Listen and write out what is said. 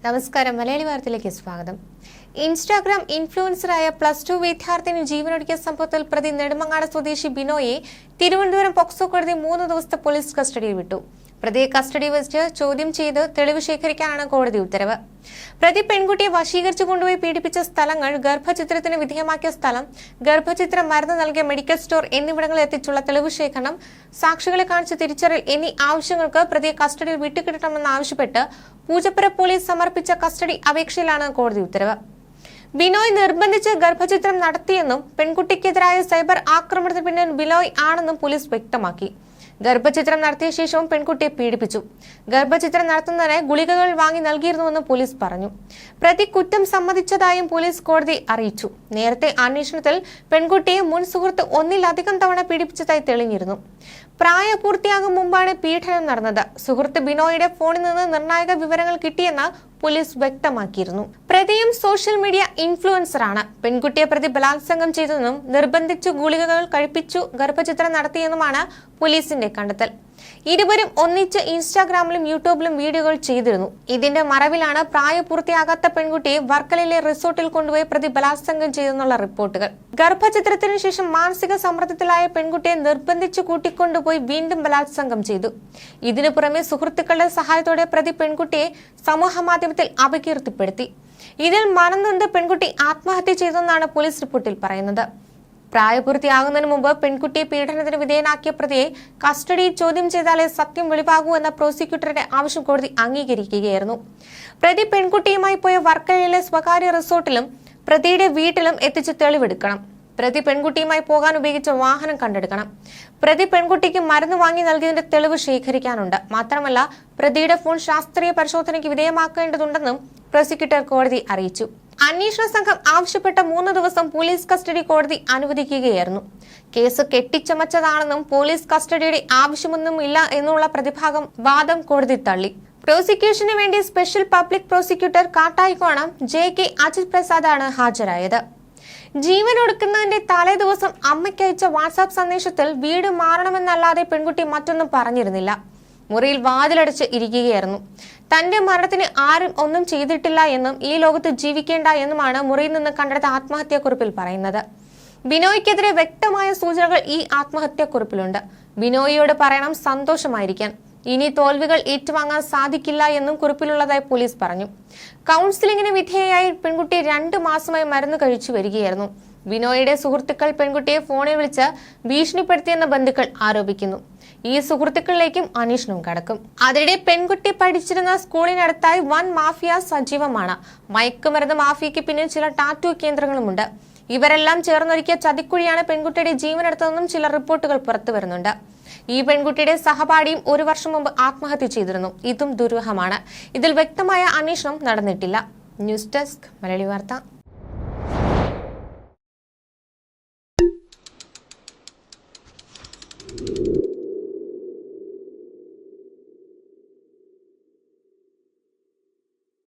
നമസ്കാരം. മലയാളി വാർത്തയിലേക്ക് സ്വാഗതം. ഇൻസ്റ്റാഗ്രാം ഇൻഫ്ലുവൻസറായ +2 വിദ്യാർത്ഥിനി ജീവനൊടുക്കിയ സംഭവത്തിൽ പ്രതി നെടുമങ്ങാട് സ്വദേശി ബിനോയെ തിരുവനന്തപുരം പോക്സോ കോടതി 3 ദിവസത്തെ പോലീസ് കസ്റ്റഡിയിൽ വിട്ടു. പ്രതിയെ കസ്റ്റഡിയിൽ വെച്ച് ചോദ്യം ചെയ്ത് തെളിവ് ശേഖരിക്കാനാണ് കോടതി ഉത്തരവ്. പ്രതി പെൺകുട്ടിയെ വശീകരിച്ചു കൊണ്ടുപോയി പീഡിപ്പിച്ച സ്ഥലങ്ങൾ, ഗർഭചിത്രത്തിന് വിധേയമാക്കിയ സ്ഥലം, ഗർഭചിത്രം മരുന്ന് നൽകിയ മെഡിക്കൽ സ്റ്റോർ എന്നിവിടങ്ങളിൽ എത്തിച്ചുള്ള തെളിവ് ശേഖരണം, സാക്ഷികളെ കാണിച്ച് തിരിച്ചറിയൽ എന്നീ ആവശ്യങ്ങൾക്ക് പ്രതിയെ കസ്റ്റഡിയിൽ വിട്ടുകിട്ടണമെന്നാവശ്യപ്പെട്ട് പൂജപ്പുര പോലീസ് സമർപ്പിച്ച കസ്റ്റഡി അപേക്ഷയിലാണ് കോടതി ഉത്തരവ്. ബിനോയ് നിർബന്ധിച്ച് ഗർഭചിത്രം നടത്തിയെന്നും പെൺകുട്ടിക്കെതിരായ സൈബർ ആക്രമണത്തിന് പിന്നിൽ ബിനോയ് ആണെന്നും പോലീസ് വ്യക്തമാക്കി. ഗർഭചിത്രം നടത്തിയ ശേഷവും പെൺകുട്ടിയെ പീഡിപ്പിച്ചു. ഗർഭചിത്രം നടത്തുന്നതിന് ഗുളികകൾ വാങ്ങി നൽകിയിരുന്നുവെന്നും പോലീസ് പറഞ്ഞു. പ്രതി കുറ്റം സമ്മതിച്ചതായും പോലീസ് കോടതി അറിയിച്ചു. നേരത്തെ അന്വേഷണത്തിൽ പെൺകുട്ടിയെ മുൻ സുഹൃത്ത് ഒന്നിലധികം തവണ പീഡിപ്പിച്ചതായി തെളിഞ്ഞിരുന്നു. പ്രായപൂർത്തിയാകും മുമ്പാണ് പീഡനം നടന്നത്. സുഹൃത്ത് ബിനോയുടെ ഫോണിൽ നിന്ന് നിർണായക വിവരങ്ങൾ കിട്ടിയെന്ന് പോലീസ് വ്യക്തമാക്കിയിരുന്നു. പ്രതിയും സോഷ്യൽ മീഡിയ ഇൻഫ്ലുവൻസറാണ്. പെൺകുട്ടിയെ പ്രതി ബലാത്സംഗം ചെയ്തെന്നും നിർബന്ധിച്ചു ഗുളികകൾ കഴിപ്പിച്ചു ഗർഭചിത്രം നടത്തിയെന്നുമാണ് പോലീസിന്റെ കണ്ടെത്തൽ. ഇരുവരും ഒന്നിച്ച് ഇൻസ്റ്റാഗ്രാമിലും യൂട്യൂബിലും വീഡിയോകൾ ചെയ്തിരുന്നു. ഇതിന്റെ മറവിലാണ് പ്രായപൂർത്തിയാകാത്ത പെൺകുട്ടിയെ വർക്കലയിലെ റിസോർട്ടിൽ കൊണ്ടുപോയി പ്രതി ബലാത്സംഗം ചെയ്തെന്നുള്ള റിപ്പോർട്ടുകൾ. ഗർഭചിത്രത്തിന് ശേഷം മാനസിക സമ്മർദ്ദത്തിലായ പെൺകുട്ടിയെ നിർബന്ധിച്ചു കൂട്ടിക്കൊണ്ടുപോയി വീണ്ടും ബലാത്സംഗം ചെയ്തു. ഇതിനു പുറമെ സുഹൃത്തുക്കളുടെ സഹായത്തോടെ പ്രതി പെൺകുട്ടിയെ സമൂഹ മാധ്യമത്തിൽ അപകീർത്തിപ്പെടുത്തി. ഇതിൽ മനംനൊന്ത് പെൺകുട്ടി ആത്മഹത്യ ചെയ്തെന്നാണ് പോലീസ് റിപ്പോർട്ടിൽ പറയുന്നത്. പ്രായപൂർത്തിയാകുന്നതിന് മുമ്പ് പെൺകുട്ടിയെ പീഡനത്തിന് വിധേയനാക്കിയ പ്രതിയെ കസ്റ്റഡിയിൽ ചോദ്യം ചെയ്താലേ സത്യം വെളിവാകൂ എന്ന പ്രോസിക്യൂട്ടറുടെ ആവശ്യം കോടതി അംഗീകരിക്കുകയായിരുന്നു. പ്രതി പെൺകുട്ടിയുമായി പോയ വർക്കലയിലെ സ്വകാര്യ റിസോർട്ടിലും പ്രതിയുടെ വീട്ടിലും എത്തിച്ച് തെളിവെടുക്കണം. പ്രതി പെൺകുട്ടിയുമായി പോകാൻ ഉപയോഗിച്ച വാഹനം കണ്ടെടുക്കണം. പ്രതി പെൺകുട്ടിക്ക് മരുന്ന് വാങ്ങി നൽകിയതിന്റെ തെളിവ് ശേഖരിക്കാനുണ്ട്. മാത്രമല്ല, പ്രതിയുടെ ഫോൺ ശാസ്ത്രീയ പരിശോധനയ്ക്ക് വിധേയമാക്കേണ്ടതുണ്ടെന്നും പ്രോസിക്യൂട്ടർ കോടതി അറിയിച്ചു. അന്വേഷണ സംഘം ആവശ്യപ്പെട്ട 3 ദിവസം പോലീസ് കസ്റ്റഡി കോടതി അനുവദിക്കുകയായിരുന്നു. കേസ് കെട്ടിച്ചമച്ചതാണെന്നും പോലീസ് കസ്റ്റഡിയുടെ ആവശ്യമൊന്നുമില്ല എന്നുള്ള പ്രതിഭാഗം വാദം കോടതി തള്ളി. പ്രോസിക്യൂഷന് വേണ്ടി special public prosecutor Kattayikonam JK Ajith പ്രസാദാണ് ഹാജരായത്. ജീവനൊടുക്കുന്നതിന്റെ തലേ ദിവസം അമ്മയ്ക്കയച്ച വാട്സാപ്പ് സന്ദേശത്തിൽ വീട് മാറണമെന്നല്ലാതെ പെൺകുട്ടി മറ്റൊന്നും പറഞ്ഞിരുന്നില്ല. മുറിയിൽ വാതിലടച്ച് ഇരിക്കുകയായിരുന്നു. തന്റെ മരണത്തിന് ആരും ഒന്നും ചെയ്തിട്ടില്ല എന്നും ഈ ലോകത്ത് ജീവിക്കേണ്ട എന്നുമാണ് മുറിയിൽ നിന്ന് കണ്ടെടുത്ത ആത്മഹത്യാക്കുറിപ്പിൽ പറയുന്നത്. ബിനോയ്ക്കെതിരെ വ്യക്തമായ സൂചനകൾ ഈ ആത്മഹത്യാക്കുറിപ്പിലുണ്ട്. ബിനോയിയോട് പറയണം സന്തോഷമായിരിക്കാൻ, ഇനി തോൽവികൾ ഏറ്റുവാങ്ങാൻ സാധിക്കില്ല എന്നും കുറിപ്പിലുള്ളതായി പോലീസ് പറഞ്ഞു. കൗൺസിലിംഗിന് വിധേയയായി പെൺകുട്ടി 2 മാസമായി മരുന്ന് കഴിച്ചു വരികയായിരുന്നു. ബിനോയുടെ സുഹൃത്തുക്കൾ പെൺകുട്ടിയെ ഫോണിൽ വിളിച്ച് ഭീഷണിപ്പെടുത്തിയെന്ന് ബന്ധുക്കൾ ആരോപിക്കുന്നു. ഈ സുഹൃത്തുക്കളിലേക്കും അന്വേഷണം കടക്കും. അതിനിടെ പെൺകുട്ടി പഠിച്ചിരുന്ന സ്കൂളിനടുത്തായി വൻ മാഫിയ സജീവമാണ്. മയക്കുമരുന്ന് മാഫിയയ്ക്ക് പിന്നിൽ ചില ടാറ്റു കേന്ദ്രങ്ങളുമുണ്ട്. ഇവരെല്ലാം ചേർന്നൊരുക്കിയ ചതിക്കുഴിയാണ് പെൺകുട്ടിയുടെ ജീവനെടുത്തതെന്നും ചില റിപ്പോർട്ടുകൾ പുറത്തു വരുന്നുണ്ട്. ഈ പെൺകുട്ടിയുടെ സഹപാഠിയും 1 വർഷം മുമ്പ് ആത്മഹത്യ ചെയ്തിരുന്നു. ഇതും ദുരൂഹമാണ്. ഇതിൽ വ്യക്തമായ അന്വേഷണം നടന്നിട്ടില്ല. ന്യൂസ് ഡെസ്ക് മലയാളി വാർത്ത.